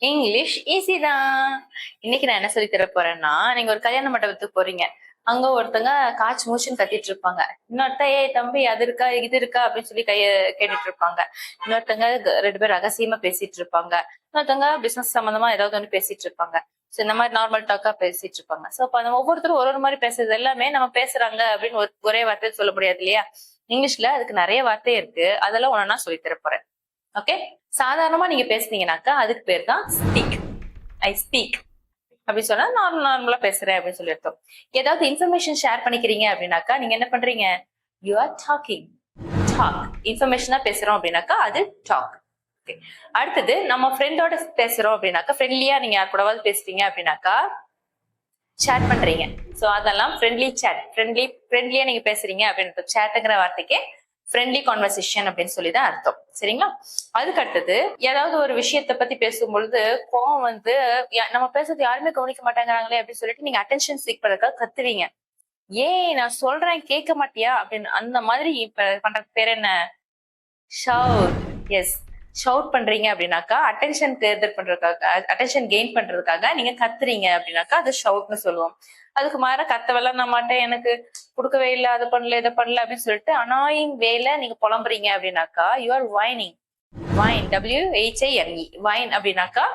English easy தான். இன்னைக்கு நான் என்ன சொல்லி தர போறேன்னா, நீங்க ஒரு கல்யாண மண்டபத்துக்கு போறீங்க. அங்க ஒருத்தங்க காச்சு மூச்சுன்னு கத்திட்டு இருப்பாங்க. இன்னொருத்தன் ஏய் தம்பி அது இருக்கா இது இருக்கா அப்படின்னு சொல்லி கைய கேட்டுட்டு இருப்பாங்க. இன்னொருத்தங்க 2 பேர் ரகசியமா பேசிட்டு இருப்பாங்க. இன்னொருத்தங்க பிசினஸ் சம்பந்தமா ஏதாவது ஒண்ணு பேசிட்டு இருப்பாங்க. சோ இந்த மாதிரி நார்மல் டாக்கா பேசிட்டு இருப்பாங்க. சோ அப்ப அந்த ஒவ்வொருத்தரும் ஒரு ஒரு மாதிரி பேசுறது எல்லாமே நம்ம பேசுறாங்க அப்படின்னு ஒரே வார்த்தையில சொல்ல முடியாது இல்லையா? இங்கிலீஷ்ல அதுக்கு நிறைய வார்த்தை இருக்கு. அதெல்லாம் ஒண்ணா சொல்லி தர போறேன். ஓகே, சாதாரணமா நீங்க பேசுனீங்கன்னாக்கா அதுக்கு பேர் தான் ஸ்பீக். ஐ ஸ்பீக் அப்படி சொன்னா நார்மலா பேசுறேன் அப்படின்னு சொல்லி அர்த்தம். ஏதாவது இன்ஃபர்மேஷன் ஷேர் பண்ணிக்கிறீங்க அப்படின்னாக்கா நீங்க என்ன பண்றீங்க? You are talking. டாக் இன்ஃபர்மேஷனா பேசுறோம் அப்படின்னாக்கா அது டாக். அடுத்தது நம்ம ஃப்ரெண்டோட பேசுறோம் அப்படின்னாக்கா, ஃப்ரெண்ட்லியா நீங்க யார் கூடவாது பேசுறீங்க அப்படின்னாக்கா சேட் பண்றீங்க. சோ அதெல்லாம் ஃப்ரெண்ட்லி சேட். ஃப்ரெண்ட்லியா நீங்க பேசுறீங்க அப்படின்னு சேட்டுங்கிற வார்த்தைக்கு ஃப்ரெண்ட்லி கான்வர்சேஷன் அப்படின்னு சொல்லிதான் அர்த்தம். சரிங்களா? அதுக்கு அடுத்தது ஏதாவது ஒரு விஷயத்த பத்தி பேசும்பொழுது கோவம் வந்து நம்ம பேசுறது யாருமே கவனிக்க மாட்டேங்கிறாங்களே அப்படின்னு சொல்லிட்டு நீங்க அட்டென்ஷன் சீக் பண்றதுக்காக கத்துவீங்க. ஏன் நான் சொல்றேன் கேட்க மாட்டியா அப்படின்னு அந்த மாதிரி இப்ப பண்றது பேர் என்ன? ஷவுட். எஸ், ஷவுட் பண்றீங்க அப்படின்னாக்கா அட்டென்ஷன் கேதர் பண்றதுக்காக, அட்டென்ஷன் கெயின் பண்றதுக்காக நீங்க கத்துறீங்க அப்படின்னாக்கா அது ஷவுட்னு சொல்லுவோம். அதுக்கு மாற கத்தவெல்லாம் நான் மாட்டேன், எனக்கு கொடுக்கவே இல்லை, அதை பண்ணல இதை பண்ணல அப்படின்னு சொல்லிட்டு அனாயிங் வேல நீங்க புலம்புறீங்க அப்படின்னாக்கா you are whining. Whine, WHINE, whine அப்படின்னாக்கா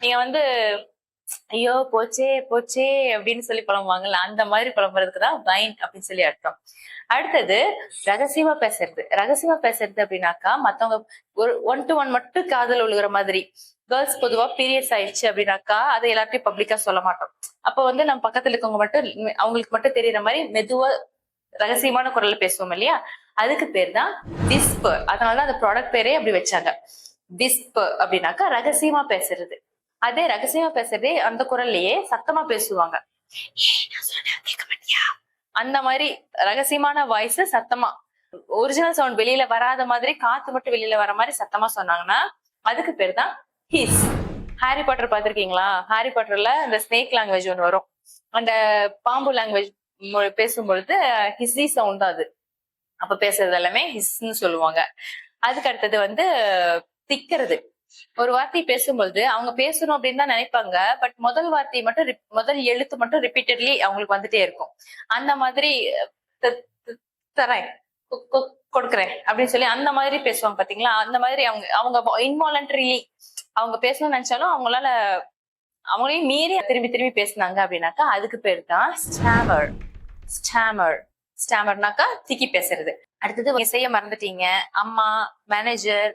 நீங்க வந்து ஐயோ போச்சே போச்சே அப்படின்னு சொல்லி புலம்புவாங்கல்ல, அந்த மாதிரி புலம்புறதுக்கு தான் வைன் அப்படின்னு சொல்லி அர்த்தம். அடுத்தது ரகசியமா பேசுறது. ரகசியமா பேசுறது அப்படின்னாக்கா மத்தவங்க ஒரு 1 to 1 மட்டும் காதல் ஒழுகுற மாதிரி. கேர்ள்ஸ் பொதுவா பீரியட்ஸ் ஆயிடுச்சு அப்படின்னாக்கா அதை எல்லாத்தையும் பப்ளிக்கா சொல்ல மாட்டோம். அப்ப வந்து நம்ம பக்கத்துல இருக்கவங்க மட்டும் அவங்களுக்கு மட்டும் தெரியற மாதிரி மெதுவா ரகசியமான குரல்ல பேசுவோம் இல்லையா? அதுக்கு பேர் தான் விஸ்பர். அதனாலதான் அந்த ப்ராடக்ட் பேரே அப்படி வச்சாங்க. விஸ்பர் அப்படின்னாக்கா ரகசியமா பேசுறது. அதே ரகசியமா பேசுறதே அந்த குரல்லையே சத்தமா பேசுவாங்க. அந்த மாதிரி ரகசியமான வாய்ஸ் சத்தமா, ஒரிஜினல் சவுண்ட் வெளியில வராத மாதிரி, காத்து மட்டும் வெளியில வர மாதிரி சத்தமா சொன்னாங்கன்னா அதுக்கு பேர் தான் ஹிஸ். ஹாரி பாட்டர் பாத்திருக்கீங்களா? ஹாரி பாட்டர்ல இந்த ஸ்னேக் லாங்குவேஜ் ஒன்று வரும். அந்த பாம்பு லாங்குவேஜ் பேசும்பொழுது ஹிஸ்ஸி சவுண்ட் தான் அது. அப்ப பேசுறது எல்லாமே ஹிஸ்ன்னு சொல்லுவாங்க. அதுக்கு அடுத்தது வந்து திக்கிறது. ஒரு வார்த்தை பேசும்பொழுது அவங்க பேசணும் அப்படின்னு தான் நினைப்பாங்க. பட் முதல் வார்த்தை மட்டும் முதல் எழுத்து மட்டும் ரிப்பீட்டட்லி அவங்களுக்கு வந்துட்டே இருக்கும். அந்த மாதிரி தரேன் கொடுக்குறேன் அப்படின்னு சொல்லி அந்த மாதிரி பேசுவாங்க பாத்தீங்களா? அந்த மாதிரி அவங்க அவங்க இன்வாலண்டரிலி அவங்க பேசணும்னு நினைச்சாலும் அவங்களால அவங்களையும் மீறி திரும்பி திரும்பி பேசினாங்க அப்படின்னாக்கா அதுக்கு பேர் தான் ஸ்டாமர். ஸ்டாமர் ஸ்டாமர்னாக்கா திக்கி பேசுறது. அடுத்தது செய்ய மறந்துட்டீங்க, அம்மா, மேனேஜர்,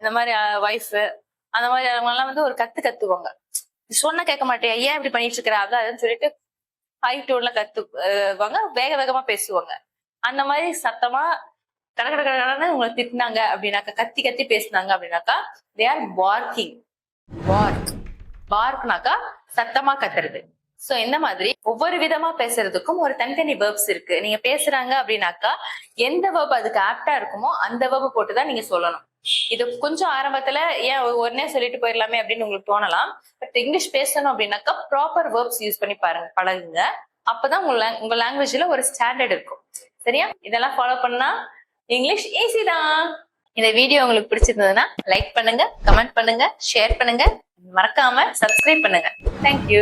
இந்த மாதிரி ஒய்ஃப், அந்த மாதிரி அவங்க எல்லாம் வந்து ஒரு கத்துவாங்க. சொன்னா கேட்க மாட்டேன், ஏன் இப்படி பண்ணிட்டு இருக்கிற அதான் சொல்லிட்டு ஹை டோன்ல கத்துவாங்க, வேக வேகமா பேசுவாங்க. அந்த மாதிரி சத்தமா கடகடன்னு உங்களை திட்டினாங்க அப்படின்னாக்கா, கத்தி பேசினாங்க அப்படின்னாக்கா தே ஆர் பார்க்கிங். பார்க். பார்க்னாக்கா சத்தமா கத்துறது. சோ இந்த மாதிரி ஒவ்வொரு விதமா பேசுறதுக்கும் ஒரு தனித்தனி வேர்ப்ஸ் இருக்கு. நீங்க பேசுறாங்க அப்படின்னாக்கா எந்த வேர்ப் அதுக்கு ஆப்டா இருக்குமோ அந்த வேர்ப் போட்டுதான் நீங்க சொல்லணும். இது கொஞ்சம் ஆரம்பத்துல ஏன் உடனே சொல்லிட்டு போயிடலாமே அப்படின்னு உங்களுக்கு தோணலாம். பட் இங்கிலீஷ் பேசணும் அப்படின்னாக்கா ப்ராப்பர் வேர்ப்ஸ் யூஸ் பண்ணி பாருங்க, பழகுங்க. அப்பதான் உங்க லாங்குவேஜ்ல ஒரு ஸ்டாண்டர்ட் இருக்கும். சரியா? இதெல்லாம் ஃபாலோ பண்ணா இங்கிலீஷ் ஈஸி தான். இந்த வீடியோ உங்களுக்கு பிடிச்சிருந்ததுன்னா லைக் பண்ணுங்க, கமெண்ட் பண்ணுங்க, ஷேர் பண்ணுங்க, மறக்காம சப்ஸ்கிரைப் பண்ணுங்க. தேங்க்யூ.